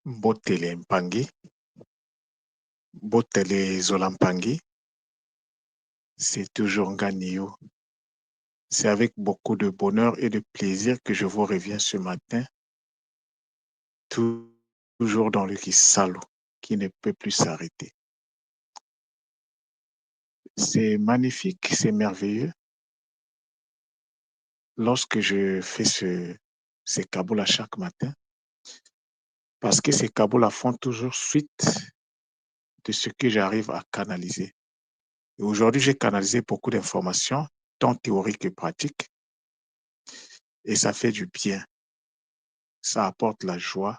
Botele Mpangi, Botele Zolampangi, c'est toujours Nganio. C'est avec beaucoup de bonheur et de plaisir que je vous reviens ce matin, toujours dans le Kisalo, qui ne peut plus s'arrêter. C'est magnifique, c'est merveilleux. Lorsque je fais ces Kaboulas chaque matin, parce que ces Kaboulas font toujours suite de ce que j'arrive à canaliser. Et aujourd'hui, j'ai canalisé beaucoup d'informations, tant théoriques que pratiques, et ça fait du bien. Ça apporte la joie,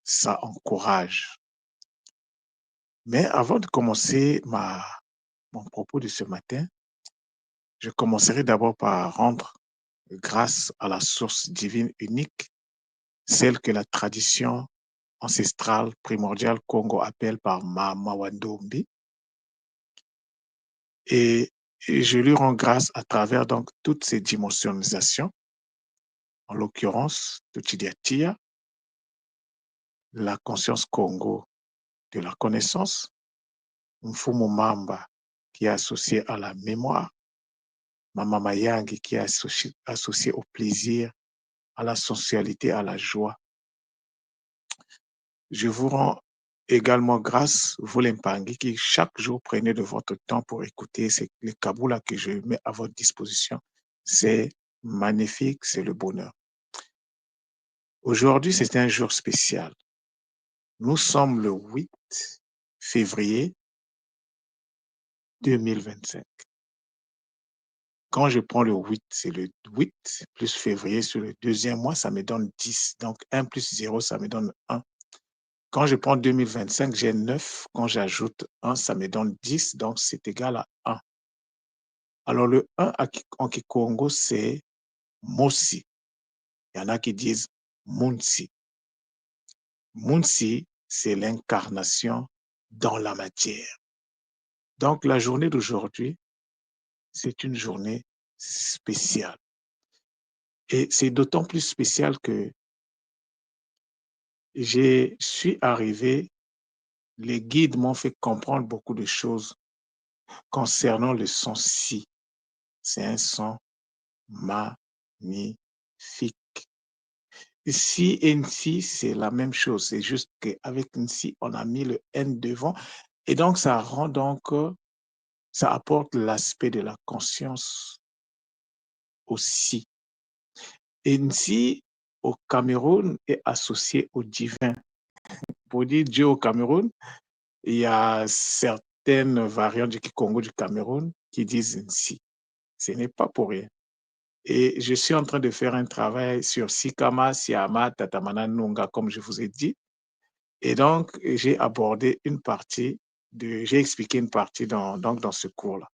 ça encourage. Mais avant de commencer mon propos de ce matin, je commencerai d'abord par rendre grâce à la source divine unique, celle que la tradition ancestrale primordiale Congo appelle par Mawandombi. Et je lui rends grâce à travers donc toutes ces dimensionisations, en l'occurrence Tuchidiatia, la conscience Congo de la connaissance, Mfumo Mamba qui est associé à la mémoire, Mama Mayangi qui est associé au plaisir, à la sensualité, à la joie. Je vous rends également grâce, vous les Mpangi, qui chaque jour prenez de votre temps pour écouter les Kaboulas que je mets à votre disposition. C'est magnifique, c'est le bonheur. Aujourd'hui, c'est un jour spécial. Nous sommes le 8 février 2025. Quand je prends le 8, c'est le 8 plus février sur le deuxième mois, ça me donne 10. Donc 1 plus 0, ça me donne 1. Quand je prends 2025, j'ai 9. Quand j'ajoute 1, ça me donne 10. Donc c'est égal à 1. Alors le 1 en Kikongo, c'est Mosi. Il y en a qui disent Munsi. Munsi, c'est l'incarnation dans la matière. Donc la journée d'aujourd'hui, c'est une journée spéciale. Et c'est d'autant plus spécial que je suis arrivé, les guides m'ont fait comprendre beaucoup de choses concernant le son si. C'est un son magnifique. Si et si, c'est la même chose. C'est juste qu'avec si, on a mis le N devant. Et donc, ça rend donc, ça apporte l'aspect de la conscience aussi. Et si au Cameroun est associé au divin. Pour dire Dieu au Cameroun, il y a certaines variantes du Kikongo du Cameroun qui disent ainsi. Ce n'est pas pour rien. Et je suis en train de faire un travail sur Sikama, Siama, Tatamana, Nunga, comme je vous ai dit. Et donc, j'ai abordé une partie, j'ai expliqué une partie dans ce cours-là.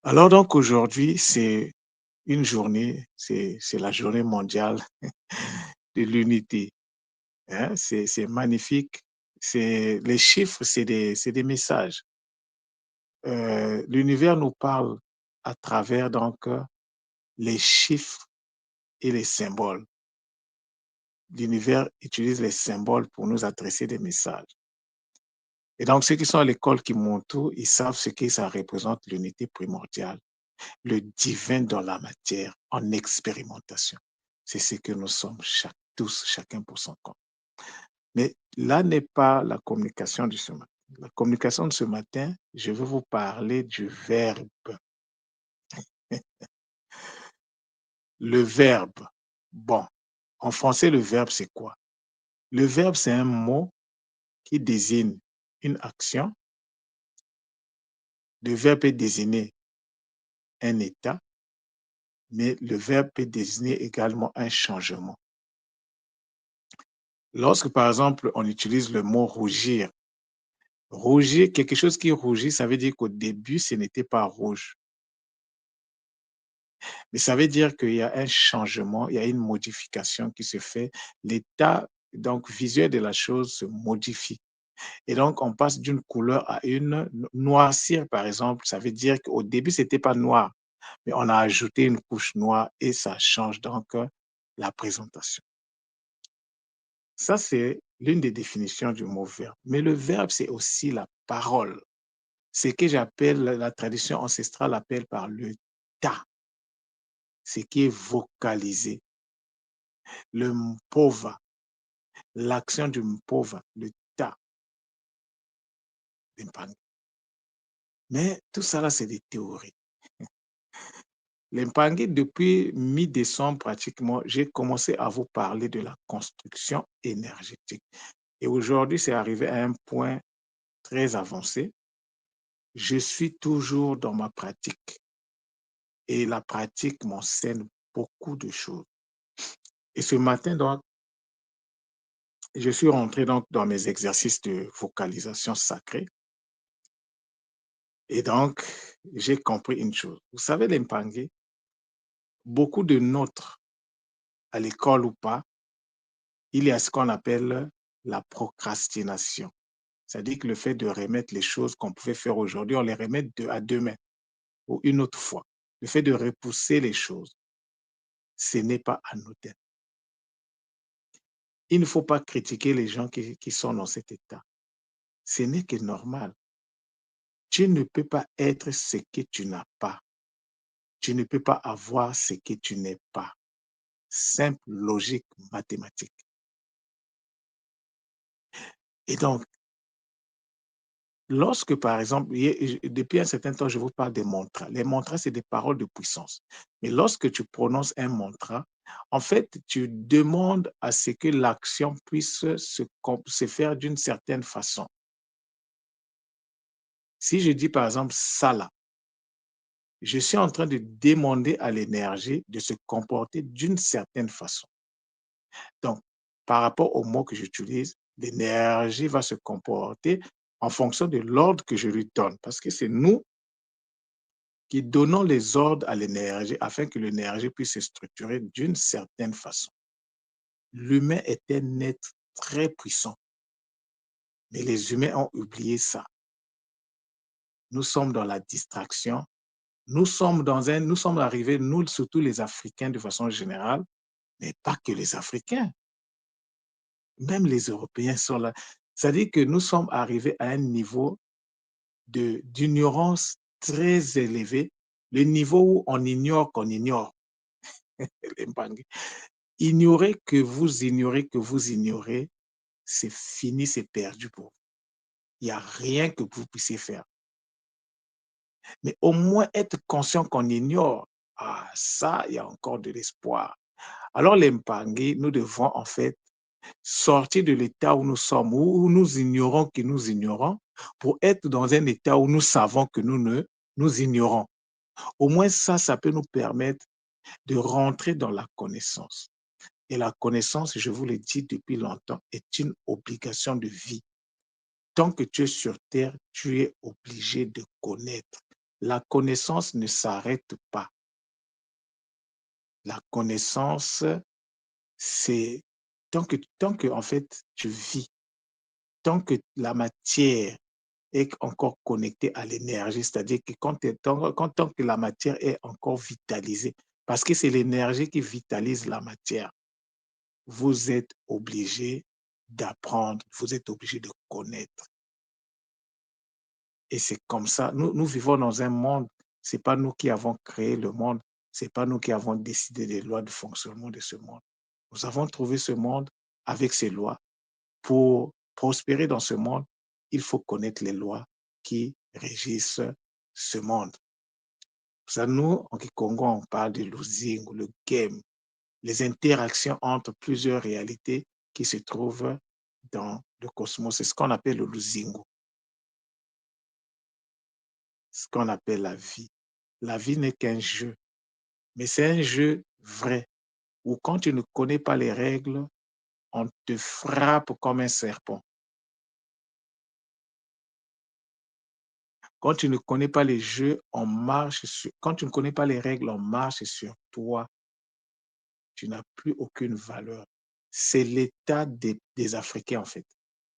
Alors donc, aujourd'hui, c'est une journée, c'est la journée mondiale de l'unité. Hein? C'est magnifique. Les chiffres, c'est des messages. L'univers nous parle à travers donc les chiffres et les symboles. L'univers utilise les symboles pour nous adresser des messages. Et donc, ceux qui sont à l'école qui m'entourent, ils savent ce que ça représente l'unité primordiale, le divin dans la matière, en expérimentation. C'est ce que nous sommes tous, chacun pour son compte. Mais là n'est pas la communication de ce matin. La communication de ce matin, je vais vous parler du verbe. Le verbe. Bon, en français, le verbe, c'est quoi? Le verbe, c'est un mot qui désigne une action. Le verbe peut désigner un état, mais le verbe peut désigner également un changement. Lorsque, par exemple, on utilise le mot rougir, rougir, quelque chose qui rougit, ça veut dire qu'au début, ce n'était pas rouge. Mais ça veut dire qu'il y a un changement, il y a une modification qui se fait. L'état donc visuel de la chose se modifie. Et donc, on passe d'une couleur à une. Noircir, par exemple, ça veut dire qu'au début, ce n'était pas noir, mais on a ajouté une couche noire et ça change donc la présentation. Ça, c'est l'une des définitions du mot verbe. Mais le verbe, c'est aussi la parole. Ce que j'appelle, la tradition ancestrale appelle par le ta, ce qui est vocalisé. Le mpova, l'action du mpova, le ta, l'impangi. Mais tout ça là, c'est des théories. L'impangi, depuis mi-décembre pratiquement, j'ai commencé à vous parler de la construction énergétique. Et aujourd'hui, c'est arrivé à un point très avancé. Je suis toujours dans ma pratique et la pratique m'enseigne beaucoup de choses. Et ce matin, donc, je suis rentré donc dans mes exercices de vocalisation sacrée et donc j'ai compris une chose. Vous savez, l'impangué, beaucoup de nôtres, à l'école ou pas, il y a ce qu'on appelle la procrastination. C'est-à-dire que le fait de remettre les choses qu'on pouvait faire aujourd'hui, on les remet à demain ou une autre fois. Le fait de repousser les choses, ce n'est pas anodin. Il ne faut pas critiquer les gens qui sont dans cet état. Ce n'est que normal. Tu ne peux pas être ce que tu n'as pas. Tu ne peux pas avoir ce que tu n'es pas. Simple logique mathématique. Et donc, lorsque, par exemple, depuis un certain temps, je vous parle des mantras. Les mantras, c'est des paroles de puissance. Mais lorsque tu prononces un mantra, en fait, tu demandes à ce que l'action puisse se faire d'une certaine façon. Si je dis, par exemple, Sala, je suis en train de demander à l'énergie de se comporter d'une certaine façon. Donc, par rapport aux mots que j'utilise, l'énergie va se comporter en fonction de l'ordre que je lui donne. Parce que c'est nous qui donnons les ordres à l'énergie afin que l'énergie puisse se structurer d'une certaine façon. L'humain est un être très puissant, mais les humains ont oublié ça. Nous sommes dans la distraction. Nous sommes arrivés, nous, surtout les Africains de façon générale, mais pas que les Africains. Même les Européens sont là. C'est-à-dire que nous sommes arrivés à un niveau d'ignorance très élevé, le niveau où on ignore qu'on ignore. Ignorer que vous ignorez, c'est fini, c'est perdu pour vous. Il n'y a rien que vous puissiez faire. Mais au moins être conscient qu'on ignore, ah, ça, il y a encore de l'espoir. Alors, les Mpangé, nous devons en fait sortir de l'état où nous sommes, où nous ignorons que nous ignorons, pour être dans un état où nous savons que nous ignorons. Au moins ça peut nous permettre de rentrer dans la connaissance. Et la connaissance, je vous l'ai dit depuis longtemps, est une obligation de vie. Tant que tu es sur Terre, tu es obligé de connaître. La connaissance ne s'arrête pas. La connaissance, c'est tant que en fait, tu vis, tant que la matière est encore connectée à l'énergie, c'est-à-dire que tant que la matière est encore vitalisée, parce que c'est l'énergie qui vitalise la matière, vous êtes obligé d'apprendre, vous êtes obligé de connaître. Et c'est comme ça, nous vivons dans un monde, ce n'est pas nous qui avons créé le monde, ce n'est pas nous qui avons décidé des lois de fonctionnement de ce monde. Nous avons trouvé ce monde avec ces lois. Pour prospérer dans ce monde, il faut connaître les lois qui régissent ce monde. Ça, nous, en Kikongo, on parle de losing, le game, les interactions entre plusieurs réalités qui se trouvent dans le cosmos. C'est ce qu'on appelle le luzingo, ce qu'on appelle la vie. La vie n'est qu'un jeu, mais c'est un jeu vrai, où quand tu ne connais pas les règles, on te frappe comme un serpent. Quand tu ne connais pas les jeux, quand tu ne connais pas les règles, on marche sur toi. Tu n'as plus aucune valeur. C'est l'état des Africains, en fait.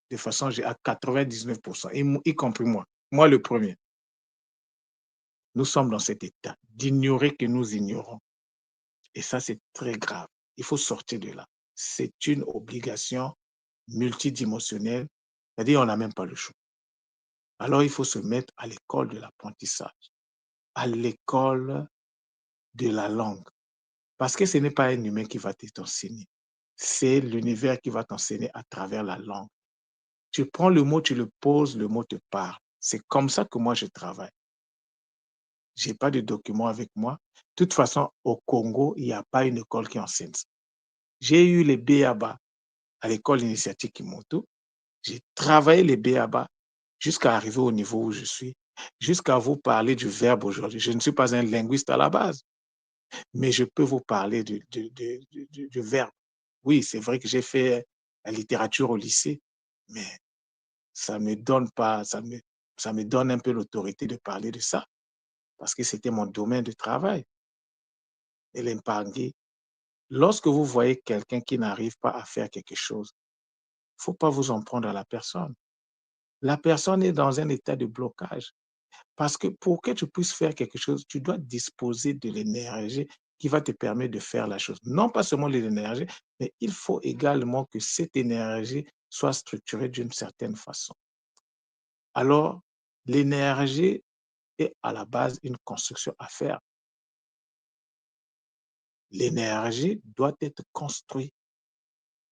De façon, à 99%, y compris moi. Moi, le premier. Nous sommes dans cet état d'ignorer que nous ignorons. Et ça, c'est très grave. Il faut sortir de là. C'est une obligation multidimensionnel, c'est-à-dire on n'a même pas le choix. Alors il faut se mettre à l'école de l'apprentissage, à l'école de la langue, parce que ce n'est pas un humain qui va t'enseigner, c'est l'univers qui va t'enseigner à travers la langue. Tu prends le mot, tu le poses, le mot te parle. C'est comme ça que moi je travaille. J'ai pas de documents avec moi. De toute façon, au Congo, il y a pas une école qui enseigne ça. J'ai eu les b.a.-ba à l'école initiatique Kimoto. J'ai travaillé les b.a.-ba jusqu'à arriver au niveau où je suis, jusqu'à vous parler du verbe aujourd'hui. Je ne suis pas un linguiste à la base, mais je peux vous parler du verbe. Oui, c'est vrai que j'ai fait la littérature au lycée, mais ça me donne pas, ça me donne un peu l'autorité de parler de ça, parce que c'était mon domaine de travail. Et l'Empangui, lorsque vous voyez quelqu'un qui n'arrive pas à faire quelque chose, il ne faut pas vous en prendre à la personne. La personne est dans un état de blocage. Parce que pour que tu puisses faire quelque chose, tu dois disposer de l'énergie qui va te permettre de faire la chose. Non pas seulement de l'énergie, mais il faut également que cette énergie soit structurée d'une certaine façon. Alors, l'énergie est à la base une construction à faire. L'énergie doit être construite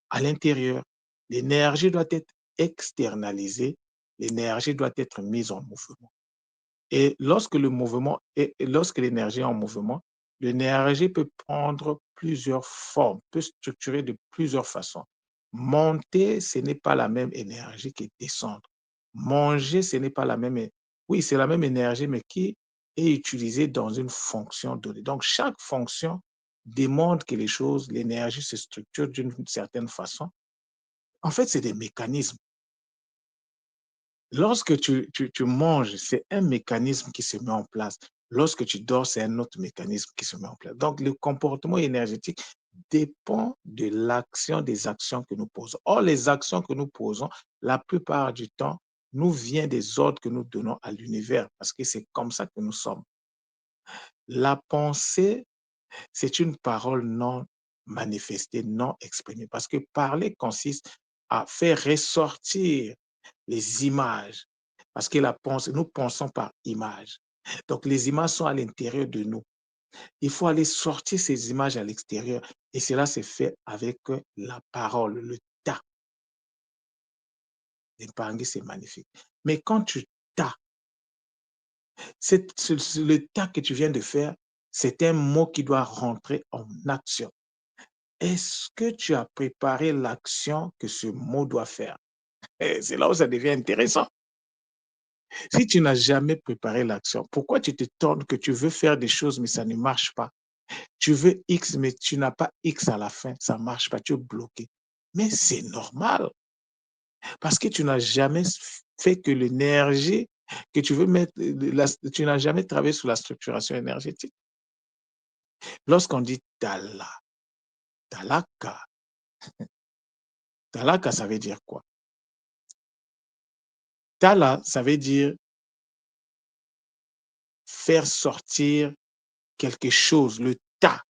à l'intérieur. L'énergie doit être externalisée. L'énergie doit être mise en mouvement. Et lorsque l'énergie est en mouvement, l'énergie peut prendre plusieurs formes, peut structurer de plusieurs façons. Monter, ce n'est pas la même énergie que descendre. Manger, ce n'est pas la même. Oui, c'est la même énergie, mais qui est utilisée dans une fonction donnée. Donc, chaque fonction demande que les choses, l'énergie se structure d'une certaine façon. En fait, c'est des mécanismes. Lorsque tu manges, c'est un mécanisme qui se met en place. Lorsque tu dors, c'est un autre mécanisme qui se met en place. Donc, le comportement énergétique dépend de l'action des actions que nous posons. Or, les actions que nous posons, la plupart du temps, nous viennent des ordres que nous donnons à l'univers, parce que c'est comme ça que nous sommes. La pensée, c'est une parole non manifestée, non exprimée, parce que parler consiste à faire ressortir les images, parce que nous pensons par image. Donc, les images sont à l'intérieur de nous. Il faut aller sortir ces images à l'extérieur et cela se fait avec la parole, le ta. L'épargne, c'est magnifique. Mais quand tu tas, le ta que tu viens de faire, c'est un mot qui doit rentrer en action. Est-ce que tu as préparé l'action que ce mot doit faire? Et c'est là où ça devient intéressant. Si tu n'as jamais préparé l'action, pourquoi tu te tournes que tu veux faire des choses, mais ça ne marche pas? Tu veux X, mais tu n'as pas X à la fin, ça ne marche pas, tu es bloqué. Mais c'est normal, parce que tu n'as jamais fait que l'énergie que tu veux mettre, tu n'as jamais travaillé sur la structuration énergétique. Lorsqu'on dit Tala, Talaka, Talaka, ça veut dire quoi? Tala, ça veut dire faire sortir quelque chose, le ta,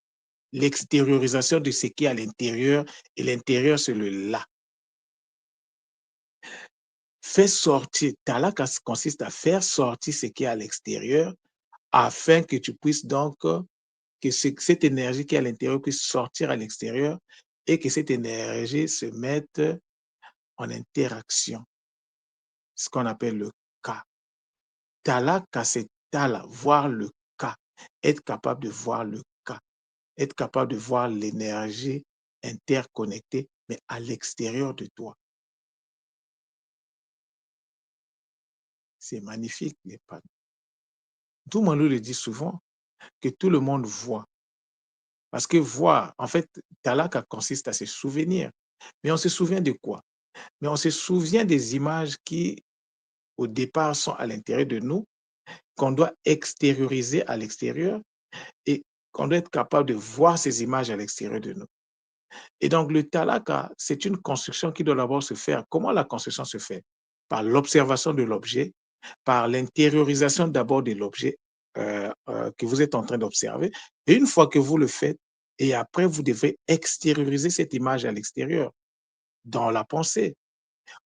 l'extériorisation de ce qui est à l'intérieur, et l'intérieur, c'est le là. Faire sortir, talaka consiste à faire sortir ce qui est à l'extérieur afin que tu puisses donc, que cette énergie qui est à l'intérieur puisse sortir à l'extérieur et que cette énergie se mette en interaction, ce qu'on appelle le cas. Talaka, c'est tala, voir le cas, être capable de voir le cas, être capable de voir l'énergie interconnectée, mais à l'extérieur de toi. C'est magnifique, les panneaux. Tout le monde le dit souvent, que tout le monde voit. Parce que voir, en fait, talaka consiste à se souvenir. Mais on se souvient de quoi? Mais on se souvient des images qui, au départ, sont à l'intérieur de nous, qu'on doit extérioriser à l'extérieur et qu'on doit être capable de voir ces images à l'extérieur de nous. Et donc, le talaka, c'est une construction qui doit d'abord se faire. Comment la construction se fait? Par l'observation de l'objet, par l'intériorisation d'abord de l'objet que vous êtes en train d'observer. Et une fois que vous le faites, et après, vous devez extérioriser cette image à l'extérieur. dans la pensée.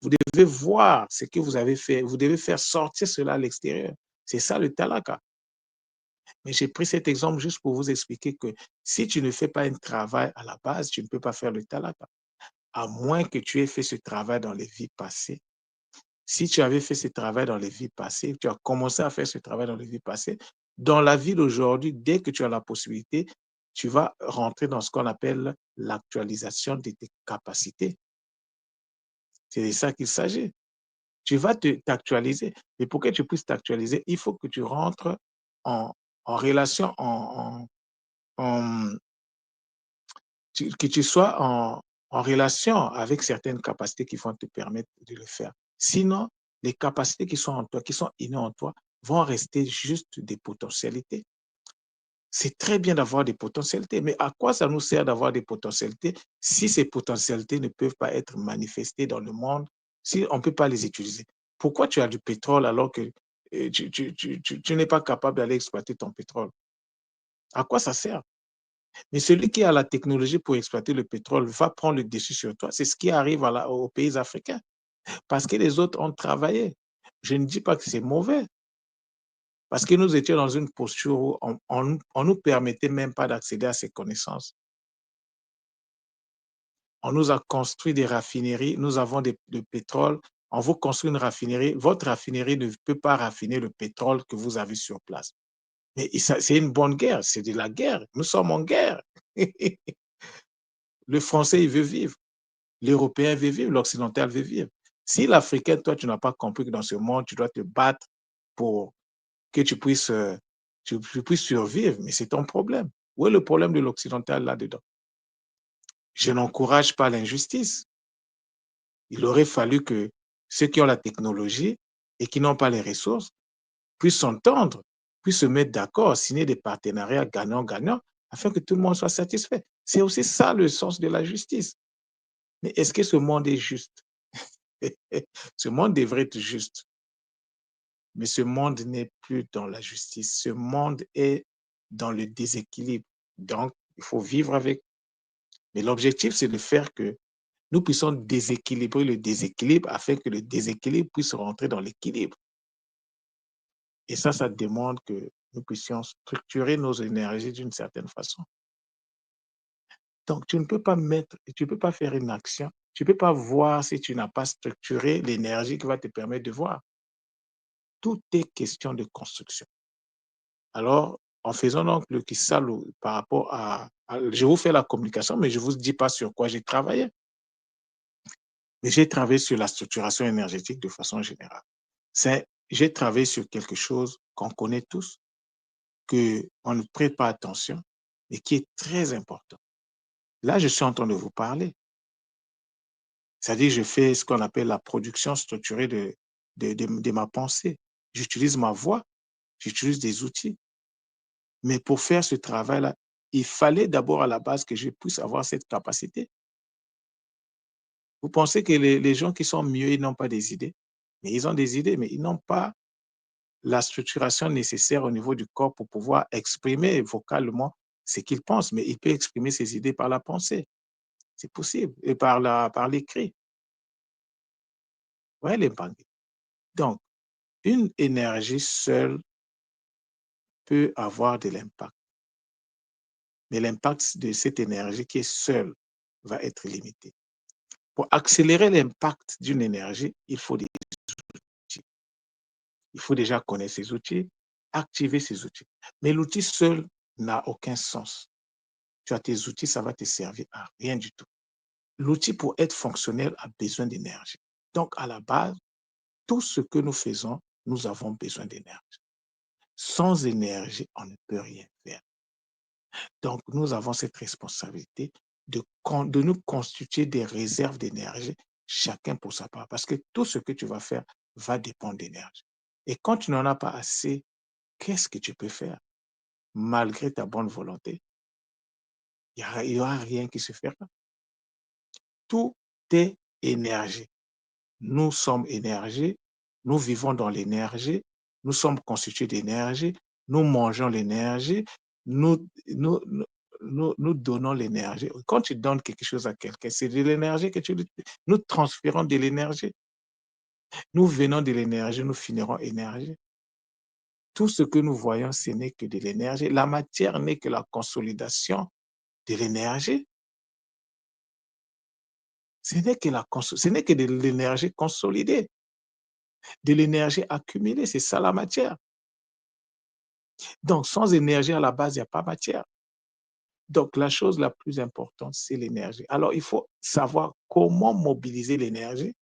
Vous devez voir ce que vous avez fait. Vous devez faire sortir cela à l'extérieur. C'est ça le talaka. Mais j'ai pris cet exemple juste pour vous expliquer que si tu ne fais pas un travail à la base, tu ne peux pas faire le talaka. À moins que tu aies fait ce travail dans les vies passées. Si tu avais fait ce travail dans les vies passées, tu as commencé à faire ce travail dans les vies passées, dans la vie d'aujourd'hui, dès que tu as la possibilité, tu vas rentrer dans ce qu'on appelle l'actualisation de tes capacités. C'est de ça qu'il s'agit. Tu vas t'actualiser. Et pour que tu puisses t'actualiser, il faut que tu rentres en, en relation, en, que tu sois en relation avec certaines capacités qui vont te permettre de le faire. Sinon, les capacités qui sont en toi, qui sont innées en toi, vont rester juste des potentialités. C'est très bien d'avoir des potentialités, mais à quoi ça nous sert d'avoir des potentialités si ces potentialités ne peuvent pas être manifestées dans le monde, si on ne peut pas les utiliser? Pourquoi tu as du pétrole alors que tu n'es pas capable d'aller exploiter ton pétrole? À quoi ça sert? Mais celui qui a la technologie pour exploiter le pétrole va prendre le dessus sur toi. C'est ce qui arrive aux pays africains parce que les autres ont travaillé. Je ne dis pas que c'est mauvais parce que nous étions dans une posture où on nous permettait même pas d'accéder à ces connaissances. On nous a construit des raffineries, nous avons du pétrole. On vous construit une raffinerie. Votre raffinerie ne peut pas raffiner le pétrole que vous avez sur place. Mais c'est une bonne guerre, c'est de la guerre. Nous sommes en guerre. Le Français, il veut vivre. L'Européen veut vivre, l'Occidental veut vivre. Si l'Africain, toi, tu n'as pas compris que dans ce monde, tu dois te battre pour que tu puisses survivre, mais c'est ton problème. Où est le problème de l'Occidental là-dedans? Je n'encourage pas l'injustice. Il aurait fallu que ceux qui ont la technologie et qui n'ont pas les ressources puissent s'entendre, puissent se mettre d'accord, signer des partenariats gagnant-gagnant afin que tout le monde soit satisfait. C'est aussi ça le sens de la justice. Mais est-ce que ce monde est juste? Ce monde devrait être juste, mais ce monde n'est plus dans la justice. Ce monde est dans le déséquilibre. Donc, il faut vivre avec. Mais l'objectif, c'est de faire que nous puissions déséquilibrer le déséquilibre afin que le déséquilibre puisse rentrer dans l'équilibre. Et ça demande que nous puissions structurer nos énergies d'une certaine façon. Donc, tu ne peux pas faire une action, tu ne peux pas voir si tu n'as pas structuré l'énergie qui va te permettre de voir. Tout est question de construction. Alors, en faisant donc le Kisalo par rapport je vous fais la communication, mais je ne vous dis pas sur quoi j'ai travaillé. Mais j'ai travaillé sur la structuration énergétique de façon générale. J'ai travaillé sur quelque chose qu'on connaît tous, qu'on ne prête pas attention, mais qui est très important. Là, je suis en train de vous parler. C'est-à-dire, je fais ce qu'on appelle la production structurée de ma pensée. J'utilise ma voix, j'utilise des outils. Mais pour faire ce travail-là, il fallait d'abord à la base que je puisse avoir cette capacité. Vous pensez que les gens qui sont mieux, ils n'ont pas des idées? Mais ils ont des idées, mais ils n'ont pas la structuration nécessaire au niveau du corps pour pouvoir exprimer vocalement ce qu'ils pensent. Mais il peut exprimer ses idées par la pensée. C'est possible. Et par l'écrit. Ouais, les banques. Donc, une énergie seule peut avoir de l'impact. Mais l'impact de cette énergie qui est seule va être limité. Pour accélérer l'impact d'une énergie, il faut des outils. Il faut déjà connaître ces outils, activer ces outils. Mais l'outil seul n'a aucun sens. Tu as tes outils, ça va te servir à rien du tout. L'outil, pour être fonctionnel, a besoin d'énergie. Donc, à la base, tout ce que nous faisons, nous avons besoin d'énergie. Sans énergie, on ne peut rien faire. Donc, nous avons cette responsabilité de nous constituer des réserves d'énergie, chacun pour sa part, parce que tout ce que tu vas faire va dépendre d'énergie. Et quand tu n'en as pas assez, qu'est-ce que tu peux faire? Malgré ta bonne volonté, il n'y aura rien qui se fera. Tout est énergie. Nous sommes énergie, nous vivons dans l'énergie, nous sommes constitués d'énergie, nous mangeons l'énergie, nous, nous donnons l'énergie. Quand tu donnes quelque chose à quelqu'un, c'est de l'énergie que tu lui nous transférons de l'énergie. Nous venons de l'énergie, nous finirons énergie. Tout ce que nous voyons, ce n'est que de l'énergie. La matière n'est que la consolidation de l'énergie. Ce n'est que de l'énergie consolidée, de l'énergie accumulée, c'est ça la matière. Donc sans énergie à la base, il y a pas matière. Donc la chose la plus importante, c'est l'énergie. Alors il faut savoir comment mobiliser l'énergie,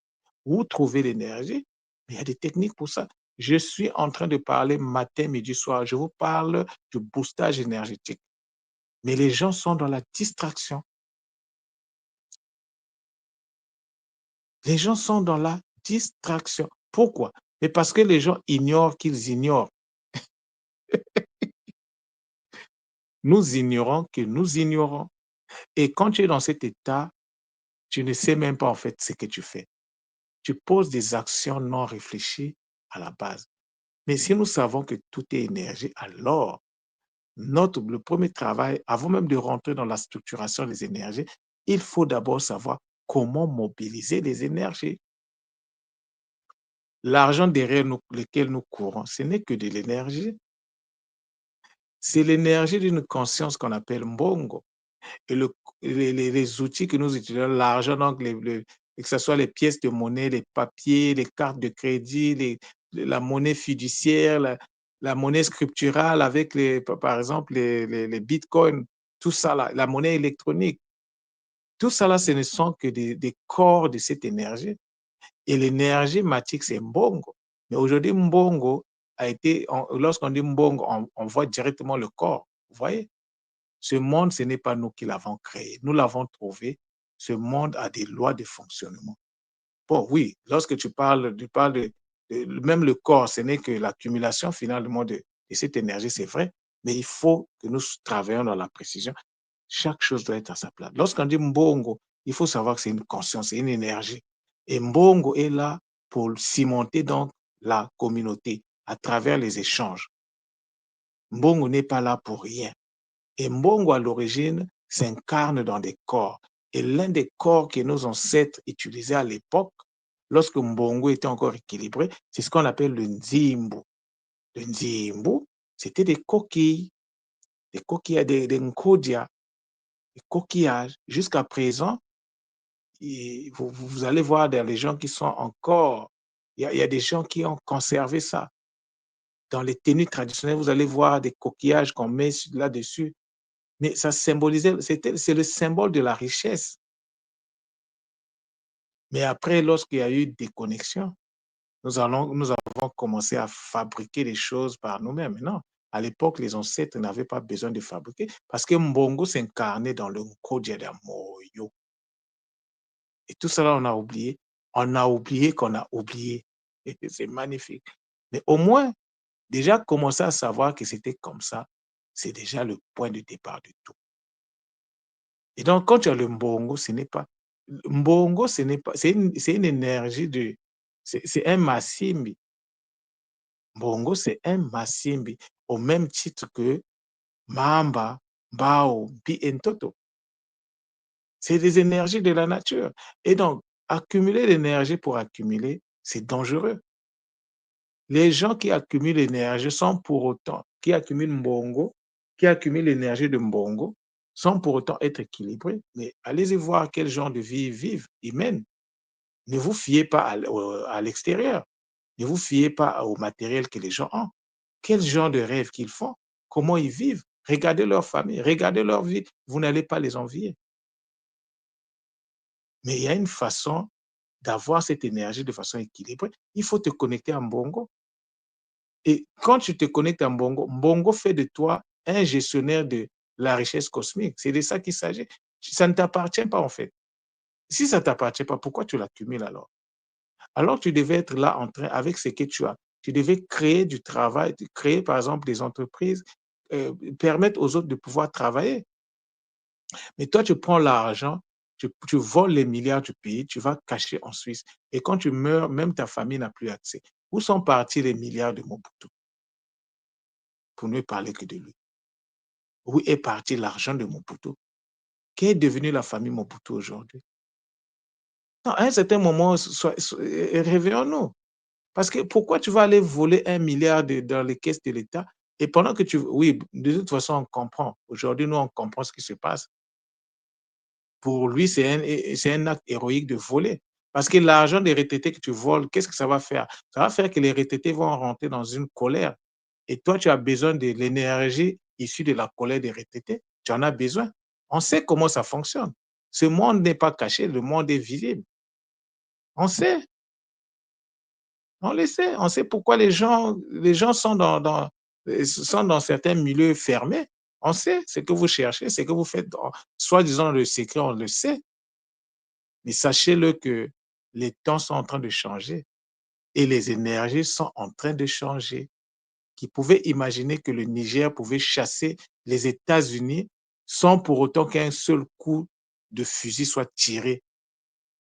où trouver l'énergie, mais il y a des techniques pour ça. Je suis en train de parler matin, midi, soir. Je vous parle du boostage énergétique, mais les gens sont dans la distraction. Les gens sont dans la distraction. Pourquoi? Mais parce que les gens ignorent qu'ils ignorent. Nous ignorons que nous ignorons. Et quand tu es dans cet état, tu ne sais même pas en fait ce que tu fais. Tu poses des actions non réfléchies à la base. Mais si nous savons que tout est énergie, alors le premier travail, avant même de rentrer dans la structuration des énergies, il faut d'abord savoir comment mobiliser les énergies. L'argent derrière lequel nous courons, ce n'est que de l'énergie. C'est l'énergie d'une conscience qu'on appelle Mbongo. Et les outils que nous utilisons, l'argent, donc que ce soit les pièces de monnaie, les papiers, les cartes de crédit, la monnaie fiduciaire, la monnaie scripturale avec par exemple les bitcoins, tout ça là, la monnaie électronique, tout ça là, ce ne sont que des corps de cette énergie. Et l'énergie matique, c'est Mbongo. Mais aujourd'hui, Mbongo lorsqu'on dit Mbongo, on voit directement le corps. Vous voyez? Ce monde, ce n'est pas nous qui l'avons créé. Nous l'avons trouvé. Ce monde a des lois de fonctionnement. Bon, oui, lorsque tu parles même le corps, ce n'est que l'accumulation finalement de cette énergie, c'est vrai, mais il faut que nous travaillions dans la précision. Chaque chose doit être à sa place. Lorsqu'on dit Mbongo, il faut savoir que c'est une conscience, c'est une énergie. Et Mbongo est là pour cimenter donc la communauté à travers les échanges. Mbongo n'est pas là pour rien. Et Mbongo, à l'origine, s'incarne dans des corps. Et l'un des corps que nos ancêtres utilisaient à l'époque, lorsque Mbongo était encore équilibré, c'est ce qu'on appelle le Nzimbu. Le Nzimbu, c'était des coquilles, des nkodia, des coquillages. Jusqu'à présent, vous allez voir des gens qui sont encore, il y a des gens qui ont conservé ça. Dans les tenues traditionnelles, vous allez voir des coquillages qu'on met là-dessus. Mais ça symbolisait, c'est le symbole de la richesse. Mais après, lorsqu'il y a eu déconnexion, nous avons commencé à fabriquer les choses par nous-mêmes. Non, à l'époque, les ancêtres n'avaient pas besoin de fabriquer parce que Mbongo s'incarnait dans le Nkodja Moyo. Et tout cela, on a oublié. On a oublié qu'on a oublié. Et c'est magnifique. Mais au moins, déjà commencer à savoir que c'était comme ça, c'est déjà le point de départ de tout. Et donc, quand tu as le mbongo, ce n'est pas mbongo, ce n'est pas c'est une énergie c'est un massimbi. Mbongo, c'est un massimbi, au même titre que mamba, mbao, mpi et ntoto. C'est des énergies de la nature. Et donc, accumuler l'énergie pour accumuler, c'est dangereux. Les gens qui accumulent l'énergie sont pour autant qui accumulent mbongo, qui accumulent l'énergie de mbongo, sans pour autant être équilibrés. Mais allez-y voir quel genre de vie ils vivent, ils mènent. Ne vous fiez pas à l'extérieur. Ne vous fiez pas au matériel que les gens ont. Quel genre de rêve qu'ils font? Comment ils vivent? Regardez leur famille, regardez leur vie. Vous n'allez pas les envier. Mais il y a une façon d'avoir cette énergie de façon équilibrée. Il faut te connecter à Mbongo. Et quand tu te connectes à Mbongo, Mbongo fait de toi un gestionnaire de la richesse cosmique. C'est de ça qu'il s'agit. Ça ne t'appartient pas en fait. Si ça ne t'appartient pas, pourquoi tu l'accumules alors? Alors tu devais être là en train, avec ce que tu as, tu devais créer du travail, créer par exemple des entreprises, permettre aux autres de pouvoir travailler. Mais toi, tu prends l'argent, tu voles les milliards du pays, tu vas cacher en Suisse. Et quand tu meurs, même ta famille n'a plus accès. Où sont partis les milliards de Mobutu? Pour ne parler que de lui. Où est parti l'argent de Mobutu? Qu'est devenue la famille Mobutu aujourd'hui? Non, à un certain moment, réveillons-nous. Parce que pourquoi tu vas aller voler 1 milliard dans les caisses de l'État et pendant que tu oui, de toute façon, on comprend. Aujourd'hui, nous, on comprend ce qui se passe. Pour lui, c'est un acte héroïque de voler. Parce que l'argent des retraités que tu voles, qu'est-ce que ça va faire? Ça va faire que les retraités vont rentrer dans une colère et toi, tu as besoin de l'énergie issue de la colère des retraités. Tu en as besoin. On sait comment ça fonctionne. Ce monde n'est pas caché, le monde est visible. On sait. On le sait, on sait pourquoi les gens sont dans certains milieux fermés. On sait ce que vous cherchez, ce que vous faites dans soi-disant le secret, on le sait. Mais sachez-le que les temps sont en train de changer et les énergies sont en train de changer. Qui pouvaient imaginer que le Niger pouvait chasser les États-Unis sans pour autant qu'un seul coup de fusil soit tiré?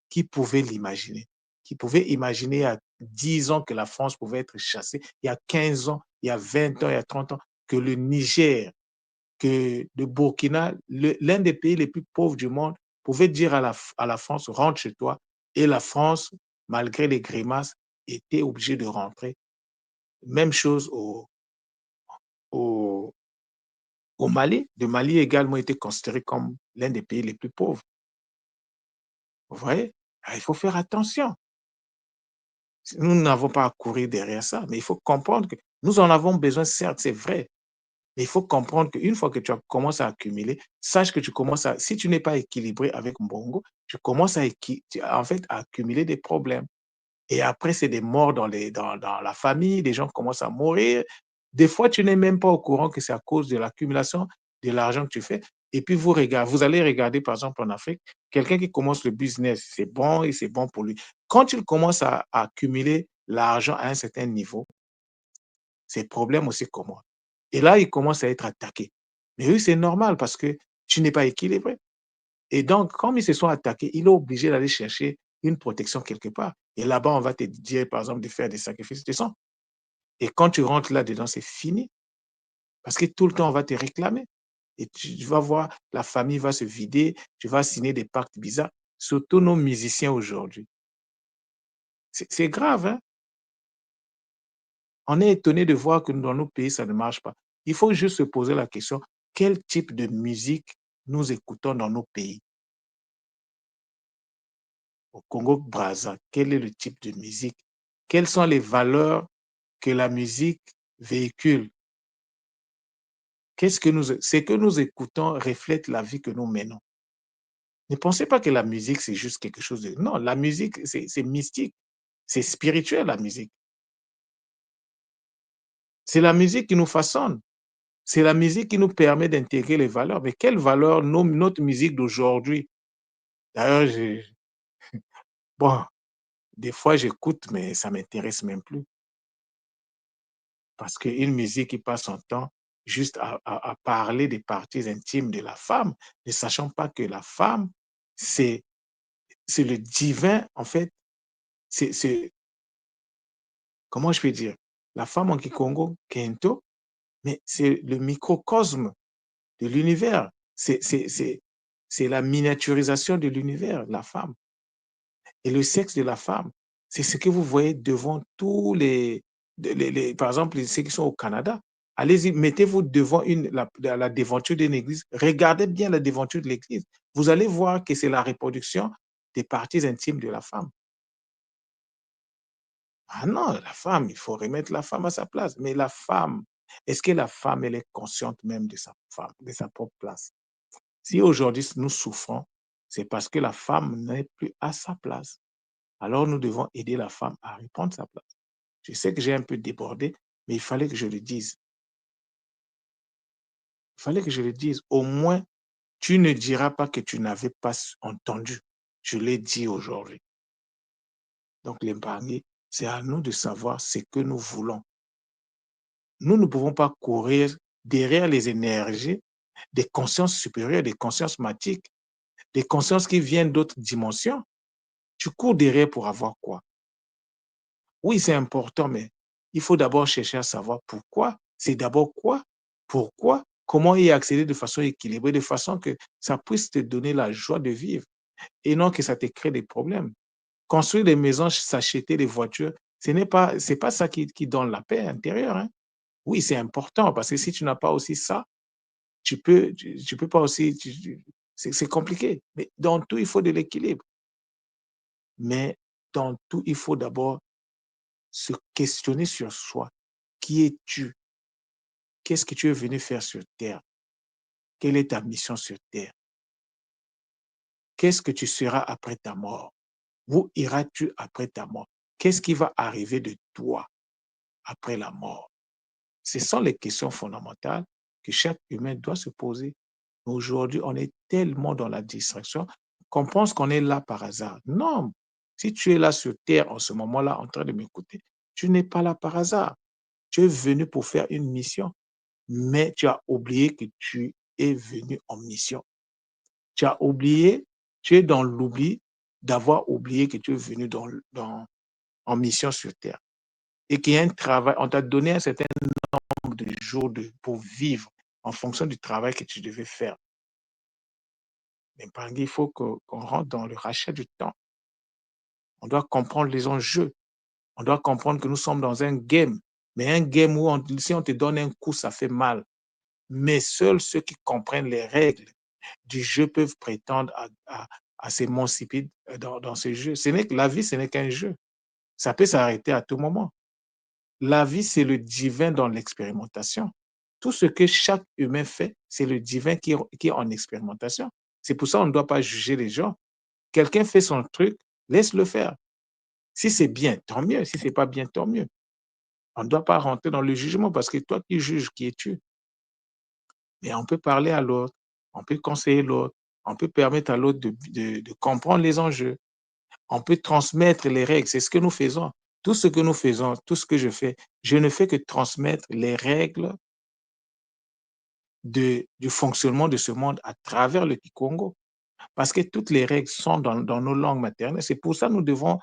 Qui pouvait l'imaginer? Qui pouvait imaginer il y a 10 ans que la France pouvait être chassée, il y a 15 ans, il y a 20 ans, il y a 30 ans, que le Niger, que le Burkina, l'un des pays les plus pauvres du monde, pouvait dire à la France: «Rentre chez toi» et la France, malgré les grimaces, était obligée de rentrer. Même chose au au Mali. Le Mali également était considéré comme l'un des pays les plus pauvres. Vous voyez? Ah, il faut faire attention. Nous n'avons pas à courir derrière ça, mais il faut comprendre que nous en avons besoin, certes, c'est vrai, mais il faut comprendre qu'une fois que tu as commencé à accumuler, sache que tu commences à si tu n'es pas équilibré avec Mbongo, tu commences en fait, à accumuler des problèmes. Et après, c'est des morts dans la famille, des gens commencent à mourir. Des fois, tu n'es même pas au courant que c'est à cause de l'accumulation de l'argent que tu fais. Et puis, vous allez regarder, par exemple, en Afrique, quelqu'un qui commence le business, c'est bon et c'est bon pour lui. Quand il commence à accumuler l'argent à un certain niveau, ses problèmes aussi commencent. Et là, il commence à être attaqué. Mais oui, c'est normal parce que tu n'es pas équilibré. Et donc, comme ils se sont attaqués, il est obligé d'aller chercher une protection quelque part. Et là-bas, on va te dire, par exemple, de faire des sacrifices de sang. Et quand tu rentres là-dedans, c'est fini. Parce que tout le temps, on va te réclamer. Et tu vas voir, la famille va se vider, tu vas signer des pactes bizarres. Surtout nos musiciens aujourd'hui. C'est grave, hein? On est étonné de voir que dans nos pays, ça ne marche pas. Il faut juste se poser la question, quel type de musique nous écoutons dans nos pays? Au Congo-Brazza, quel est le type de musique? Quelles sont les valeurs que la musique véhicule? Ce que nous écoutons reflète la vie que nous menons. Ne pensez pas que la musique, c'est juste quelque chose de non, la musique, c'est mystique, c'est spirituel la musique. C'est la musique qui nous façonne, c'est la musique qui nous permet d'intégrer les valeurs. Mais quelles valeurs notre musique d'aujourd'hui? D'ailleurs, bon, des fois j'écoute, mais ça m'intéresse même plus. Parce qu'une musique qui passe son temps juste à parler des parties intimes de la femme, ne sachant pas que la femme, c'est c'est le divin, en fait, c'est comment je peux dire? La femme en kikongo, kento, mais c'est le microcosme de l'univers. C'est la miniaturisation de l'univers, la femme. Et le sexe de la femme, c'est ce que vous voyez devant tous les par exemple, ceux qui sont au Canada. Allez-y, mettez-vous devant la devanture d'une église. Regardez bien la devanture de l'église. Vous allez voir que c'est la reproduction des parties intimes de la femme. Ah non, la femme, il faut remettre la femme à sa place. Mais la femme, est-ce que la femme, elle est consciente même de sa femme, de sa propre place? Si aujourd'hui nous souffrons, c'est parce que la femme n'est plus à sa place. Alors nous devons aider la femme à reprendre sa place. Je sais que j'ai un peu débordé, mais il fallait que je le dise. Il fallait que je le dise. Au moins, tu ne diras pas que tu n'avais pas entendu. Je l'ai dit aujourd'hui. Donc l'épargner, c'est à nous de savoir ce que nous voulons. Nous ne pouvons pas courir derrière les énergies des consciences supérieures, des consciences matiques, des consciences qui viennent d'autres dimensions. Tu cours derrière pour avoir quoi? Oui, c'est important, mais il faut d'abord chercher à savoir pourquoi. C'est d'abord quoi? Pourquoi? Comment y accéder de façon équilibrée, de façon que ça puisse te donner la joie de vivre et non que ça te crée des problèmes. Construire des maisons, s'acheter des voitures, c'est pas ça qui donne la paix intérieure, hein. Oui, c'est important parce que si tu n'as pas aussi ça, tu peux pas aussi c'est compliqué. Mais dans tout, il faut de l'équilibre. Mais dans tout, il faut d'abord se questionner sur soi. Qui es-tu? Qu'est-ce que tu es venu faire sur terre? Quelle est ta mission sur terre? Qu'est-ce que tu seras après ta mort? Où iras-tu après ta mort? Qu'est-ce qui va arriver de toi après la mort? Ce sont les questions fondamentales que chaque humain doit se poser. Aujourd'hui, on est tellement dans la distraction qu'on pense qu'on est là par hasard. Non, si tu es là sur terre en ce moment-là en train de m'écouter, tu n'es pas là par hasard. Tu es venu pour faire une mission, mais tu as oublié que tu es venu en mission. Tu as oublié, tu es dans l'oubli d'avoir oublié que tu es venu en mission sur terre et qu'il y a un travail, on t'a donné un certain nombre de jours pour vivre en fonction du travail que tu devais faire. Mais par il faut qu'on rentre dans le rachat du temps. On doit comprendre les enjeux. On doit comprendre que nous sommes dans un game, mais un game où si on te donne un coup, ça fait mal. Mais seuls ceux qui comprennent les règles du jeu peuvent prétendre à s'émanciper dans ce jeu. La vie, ce n'est qu'un jeu. Ça peut s'arrêter à tout moment. La vie, c'est le divin dans l'expérimentation. Tout ce que chaque humain fait, c'est le divin qui est en expérimentation. C'est pour ça qu'on ne doit pas juger les gens. Quelqu'un fait son truc, laisse-le faire. Si c'est bien, tant mieux. Si c'est pas bien, tant mieux. On ne doit pas rentrer dans le jugement parce que toi qui juges, qui es-tu? Mais on peut parler à l'autre, on peut conseiller l'autre, on peut permettre à l'autre de comprendre les enjeux. On peut transmettre les règles, c'est ce que nous faisons. Tout ce que nous faisons, tout ce que je fais, je ne fais que transmettre les règles du fonctionnement de ce monde à travers le Kikongo. Parce que toutes les règles sont dans nos langues maternelles. C'est pour ça que nous devons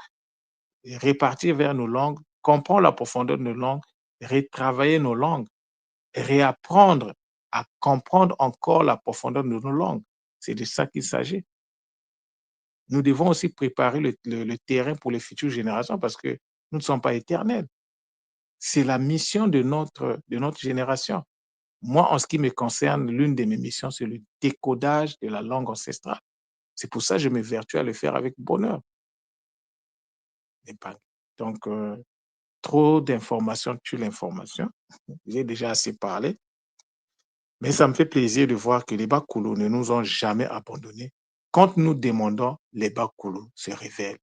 répartir vers nos langues, comprendre la profondeur de nos langues, retravailler nos langues, réapprendre à comprendre encore la profondeur de nos langues. C'est de ça qu'il s'agit. Nous devons aussi préparer le terrain pour les futures générations parce que nous ne sommes pas éternels. C'est la mission de notre génération. Moi, en ce qui me concerne, l'une de mes missions, c'est le décodage de la langue ancestrale. C'est pour ça que je m'évertue à le faire avec bonheur. N'est pas donc trop d'informations tue l'information. J'ai déjà assez parlé, mais ça me fait plaisir de voir que les Bakoulous ne nous ont jamais abandonnés. Quand nous demandons, les Bakoulous se révèlent.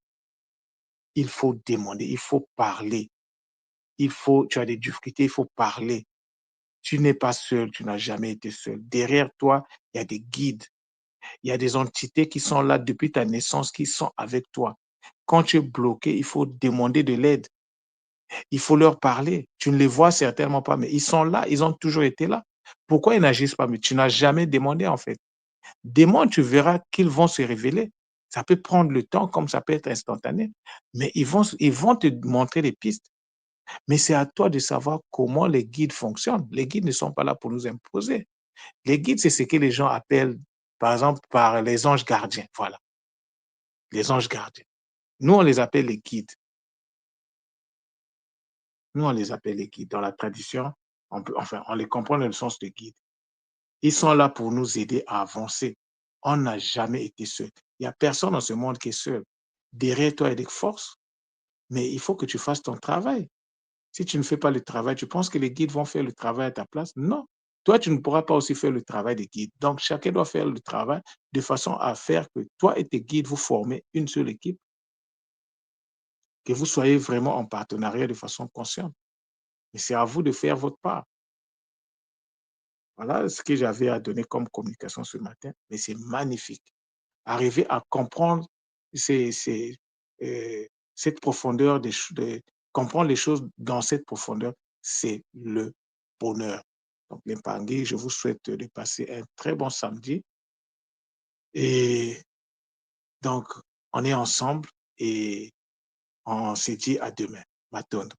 Il faut demander, il faut parler, tu as des difficultés, il faut parler. Tu n'es pas seul, tu n'as jamais été seul. Derrière toi, il y a des guides, il y a des entités qui sont là depuis ta naissance, qui sont avec toi. Quand tu es bloqué, il faut demander de l'aide. Il faut leur parler. Tu ne les vois certainement pas, mais ils sont là, ils ont toujours été là. Pourquoi ils n'agissent pas? Mais tu n'as jamais demandé, en fait. Demande, tu verras qu'ils vont se révéler. Ça peut prendre le temps, comme ça peut être instantané, mais ils vont te montrer les pistes. Mais c'est à toi de savoir comment les guides fonctionnent. Les guides ne sont pas là pour nous imposer. Les guides, c'est ce que les gens appellent, par exemple, par les anges gardiens. Voilà, les anges gardiens. Nous, on les appelle les guides. Nous, on les appelle les guides. Dans la tradition, on les comprend dans le sens de guide. Ils sont là pour nous aider à avancer. On n'a jamais été seul. Il n'y a personne dans ce monde qui est seul. Derrière toi, il y a des forces, mais il faut que tu fasses ton travail. Si tu ne fais pas le travail, tu penses que les guides vont faire le travail à ta place? Non. Toi, tu ne pourras pas aussi faire le travail des guides. Donc, chacun doit faire le travail de façon à faire que toi et tes guides, vous formez une seule équipe, que vous soyez vraiment en partenariat de façon consciente. Mais c'est à vous de faire votre part. Voilà ce que j'avais à donner comme communication ce matin, mais c'est magnifique. Arriver à comprendre ces, cette profondeur comprendre les choses dans cette profondeur, c'est le bonheur. Donc, les Mpangui, je vous souhaite de passer un très bon samedi et donc on est ensemble et on se dit à demain. Matondo.